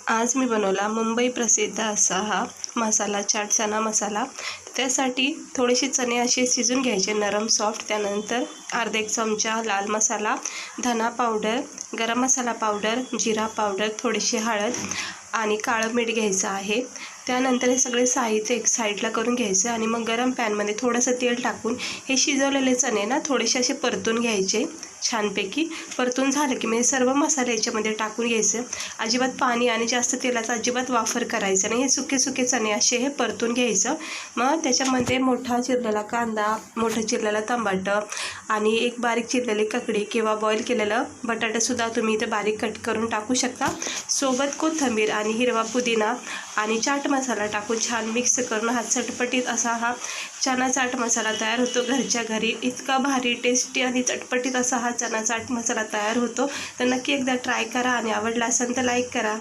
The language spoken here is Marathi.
आज मी बनवला मुंबई प्रसिद्ध असा हा मसाला चाट चना मसाला। त्यासाठी थोडेसे चणे असे शिजून घ्यायचे नरम सॉफ्ट। त्यानंतर अर्धा एक चमचा लाल मसाला, धना पावडर, गरम मसाला पावडर, जिरा पावडर, थोडीशी हळद आणि काळं मीठ घ्यायचं आहे। त्यानंतर हे सगळे साहित्य एक साईडला करून घ्यायचं आणि मग गरम पॅनमध्ये थोडंसं तेल टाकून हे शिजवलेले चणे ना थोडेसे असे परतून घ्यायचे। छानपैकी परतून झालं की म्हणजे सर्व मसाले याच्यामध्ये टाकून घ्यायचं। अजिबात पाणी आणि जास्त तेलाचा अजिबात वापर करायचा नाही। हे सुके सुके चणे असे हे परतून घ्यायचं। मग त्याच्यामध्ये मोठा चिरलेला कांदा, मोठं चिरलेलं टमाटर आणि एक बारीक चिरलेली काकडी किंवा बॉईल केलेलं बटाटासुद्धा तुम्ही इथे बारीक कट करून टाकू शकता। सोबत कोथिंबीर आणि हिरवा पुदिना आणि चाट मसाला टाकून छान मिक्स करून हा चटपटीत असा हा चना चाट मसाला तयार होतो घरच्या घरी। इतका भारी टेस्टी आणि चटपटीत असा हा चना चाट मसाला तयार होतो। तर नक्की एकदा ट्राय करा आणि आवडला असेल तर लाईक करा।